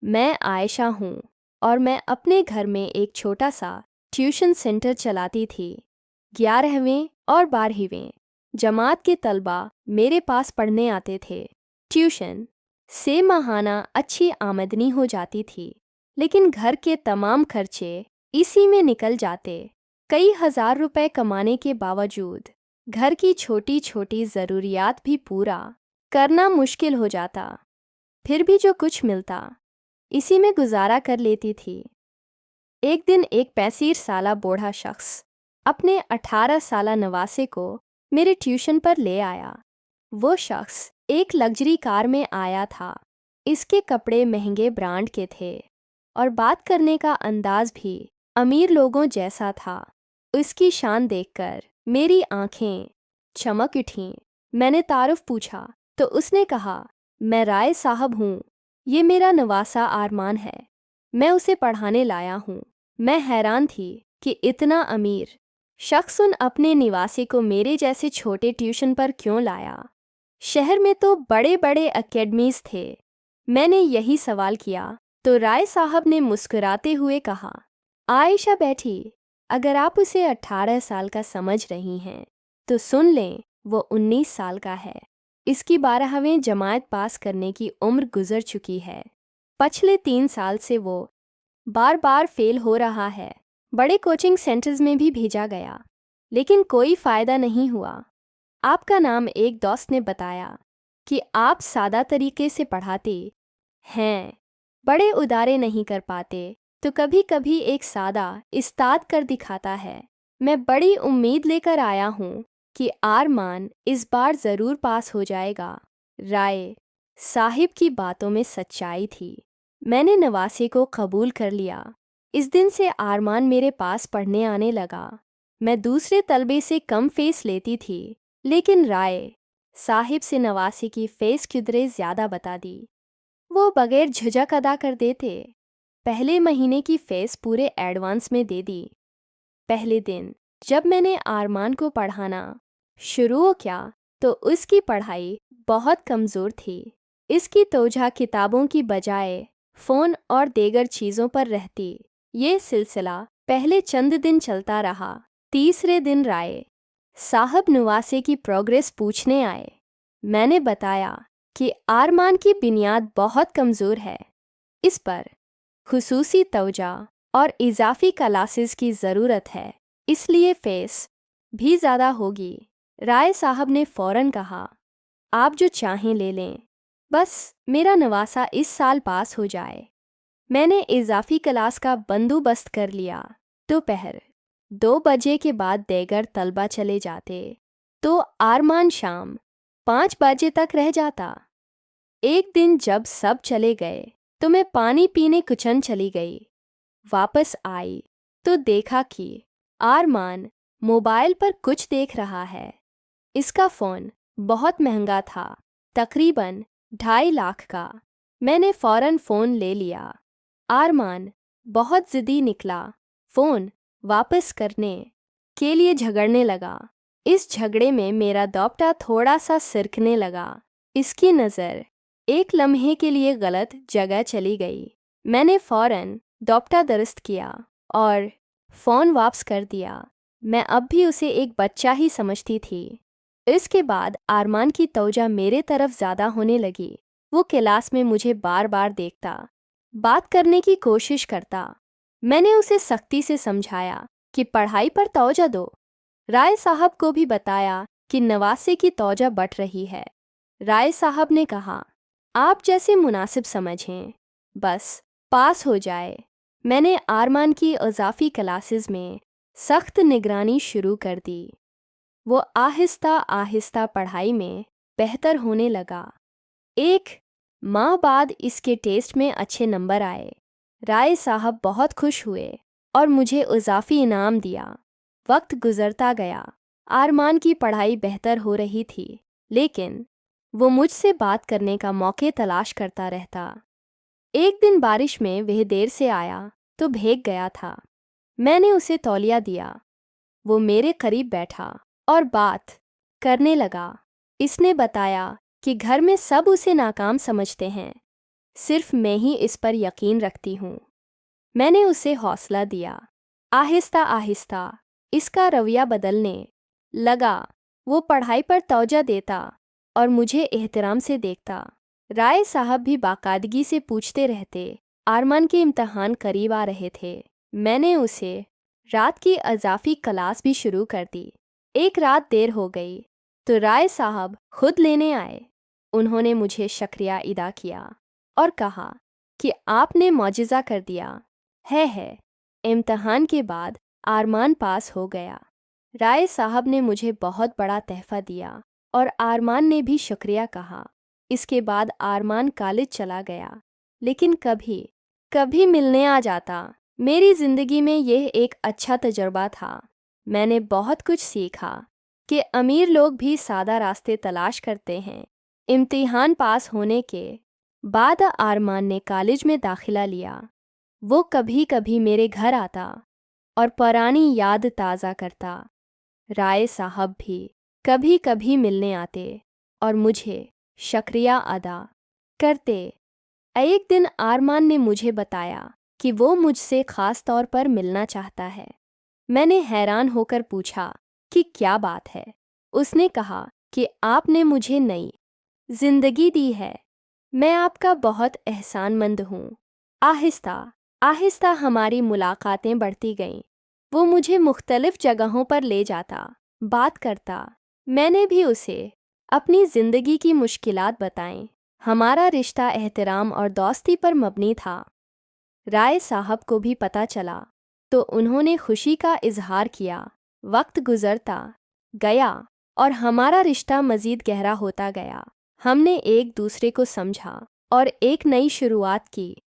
मैं आयशा हूँ और मैं अपने घर में एक छोटा सा ट्यूशन सेंटर चलाती थी। 11वीं और 12वीं जमात के तलबा मेरे पास पढ़ने आते थे। ट्यूशन से माहाना अच्छी आमदनी हो जाती थी, लेकिन घर के तमाम खर्चे इसी में निकल जाते। कई हजार रुपए कमाने के बावजूद घर की छोटी छोटी ज़रूरियात भी पूरा करना मुश्किल हो जाता। फिर भी जो कुछ मिलता इसी में गुजारा कर लेती थी। एक दिन एक 65 साला बूढ़ा शख्स अपने 18 साला नवासे को मेरे ट्यूशन पर ले आया। वो शख्स एक लग्जरी कार में आया था। इसके कपड़े महंगे ब्रांड के थे और बात करने का अंदाज भी अमीर लोगों जैसा था। उसकी शान देखकर मेरी आंखें चमक उठीं। मैंने तारुफ पूछा तो उसने कहा, मैं राय साहब हूँ, ये मेरा नवासा आरमान है, मैं उसे पढ़ाने लाया हूँ। मैं हैरान थी कि इतना अमीर शख्स उन अपने निवासी को मेरे जैसे छोटे ट्यूशन पर क्यों लाया। शहर में तो बड़े बड़े एकेडमीज थे। मैंने यही सवाल किया तो राय साहब ने मुस्कुराते हुए कहा, आयशा बैठी, अगर आप उसे 18 साल का समझ रही हैं तो सुन लें, वो 19 साल का है। इसकी 12वीं जमात पास करने की उम्र गुजर चुकी है। पिछले 3 साल से वो बार बार फेल हो रहा है। बड़े कोचिंग सेंटर्स में भी भेजा गया, लेकिन कोई फ़ायदा नहीं हुआ। आपका नाम एक दोस्त ने बताया कि आप सादा तरीके से पढ़ाते हैं, बड़े उदारे नहीं कर पाते, तो कभी कभी एक सादा इस्ताद कर दिखाता है। मैं बड़ी उम्मीद लेकर आया हूँ कि आरमान इस बार ज़रूर पास हो जाएगा। राय साहिब की बातों में सच्चाई थी। मैंने नवासे को कबूल कर लिया। इस दिन से आरमान मेरे पास पढ़ने आने लगा। मैं दूसरे तलबे से कम फीस लेती थी, लेकिन राय साहिब से नवासे की फ़ीस किधरे ज़्यादा बता दी। वो बगैर झिझक अदा कर देते। पहले महीने की फ़ीस पूरे एडवांस में दे दी। पहले दिन जब मैंने आरमान को पढ़ाना शुरू किया तो उसकी पढ़ाई बहुत कमज़ोर थी। इसकी तवज्जो किताबों की बजाय फ़ोन और दीगर चीज़ों पर रहती। ये सिलसिला पहले चंद दिन चलता रहा। तीसरे दिन राय साहब नवासे की प्रोग्रेस पूछने आए। मैंने बताया कि आरमान की बुनियाद बहुत कमज़ोर है, इस पर खुसूसी तवज्जो और इजाफी क्लासेस की ज़रूरत है, इसलिए फ़ीस भी ज़्यादा होगी। राय साहब ने फ़ौरन कहा, आप जो चाहें ले लें, बस मेरा नवासा इस साल पास हो जाए। मैंने इजाफी क्लास का बंदोबस्त कर लिया। दोपहर 2 बजे के बाद देगर तलबा चले जाते तो आरमान शाम 5 बजे तक रह जाता। एक दिन जब सब चले गए तो मैं पानी पीने किचन चली गई। वापस आई तो देखा कि आरमान मोबाइल पर कुछ देख रहा है। इसका फ़ोन बहुत महंगा था, तकरीबन 2.5 लाख का। मैंने फ़ौरन फ़ोन ले लिया। आरमान बहुत ज़िद्दी निकला। फ़ोन वापस करने के लिए झगड़ने लगा। इस झगड़े में मेरा दोपटा थोड़ा सा सिरकने लगा। इसकी नज़र एक लम्हे के लिए गलत जगह चली गई। मैंने फ़ौरन दोपटा दुरुस्त किया और फ़ोन वापस कर दिया। मैं अब भी उसे एक बच्चा ही समझती थी। इसके बाद आरमान की तवज्जो मेरे तरफ ज़्यादा होने लगी। वो क्लास में मुझे बार बार देखता, बात करने की कोशिश करता। मैंने उसे सख्ती से समझाया कि पढ़ाई पर तवज्जो दो। राय साहब को भी बताया कि नवासे की तवज्जो बढ़ रही है। राय साहब ने कहा, आप जैसे मुनासिब समझें, बस पास हो जाए। मैंने आरमान की इजाफी क्लासेस में सख्त निगरानी शुरू कर दी। वो आहिस्ता आहिस्ता पढ़ाई में बेहतर होने लगा। एक माह बाद इसके टेस्ट में अच्छे नंबर आए। राय साहब बहुत खुश हुए और मुझे इजाफी इनाम दिया। वक्त गुजरता गया। आरमान की पढ़ाई बेहतर हो रही थी, लेकिन वो मुझसे बात करने का मौके तलाश करता रहता। एक दिन बारिश में वह देर से आया तो भीग गया था। मैंने उसे तौलिया दिया। वो मेरे करीब बैठा और बात करने लगा। इसने बताया कि घर में सब उसे नाकाम समझते हैं। सिर्फ मैं ही इस पर यकीन रखती हूँ। मैंने उसे हौसला दिया। आहिस्ता आहिस्ता इसका रवैया बदलने लगा। वो पढ़ाई पर तवज्जो देता और मुझे एहतराम से देखता। राय साहब भी बाकायदगी से पूछते रहते। आरमान के इम्तहान करीब आ रहे थे। मैंने उसे रात की अजाफी क्लास भी शुरू कर दी। एक रात देर हो गई तो राय साहब खुद लेने आए। उन्होंने मुझे शुक्रिया अदा किया और कहा कि आपने मौजिज़ा कर दिया है। इम्तहान के बाद आरमान पास हो गया। राय साहब ने मुझे बहुत बड़ा तोहफा दिया और आरमान ने भी शुक्रिया कहा। इसके बाद आरमान कॉलेज चला गया, लेकिन कभी कभी मिलने आ जाता। मेरी ज़िंदगी में यह एक अच्छा तजुर्बा था। मैंने बहुत कुछ सीखा कि अमीर लोग भी सादा रास्ते तलाश करते हैं। इम्तिहान पास होने के बाद आरमान ने कॉलेज में दाखिला लिया। वो कभी कभी मेरे घर आता और पुरानी याद ताज़ा करता। राय साहब भी कभी कभी मिलने आते और मुझे शुक्रिया अदा करते। एक दिन आरमान ने मुझे बताया कि वो मुझसे ख़ास तौर पर मिलना चाहता है। मैंने हैरान होकर पूछा कि क्या बात है। उसने कहा कि आपने मुझे नई जिंदगी दी है। मैं आपका बहुत एहसानमंद हूँ। आहिस्ता आहिस्ता हमारी मुलाकातें बढ़ती गईं। वो मुझे मुख्तलिफ जगहों पर ले जाता, बात करता। मैंने भी उसे अपनी ज़िंदगी की मुश्किलात बताईं। हमारा रिश्ता एहतराम और दोस्ती पर मबनी था। राय साहब को भी पता चला तो उन्होंने खुशी का इजहार किया। वक्त गुजरता गया और हमारा रिश्ता मज़ीद गहरा होता गया। हमने एक दूसरे को समझा और एक नई शुरुआत की।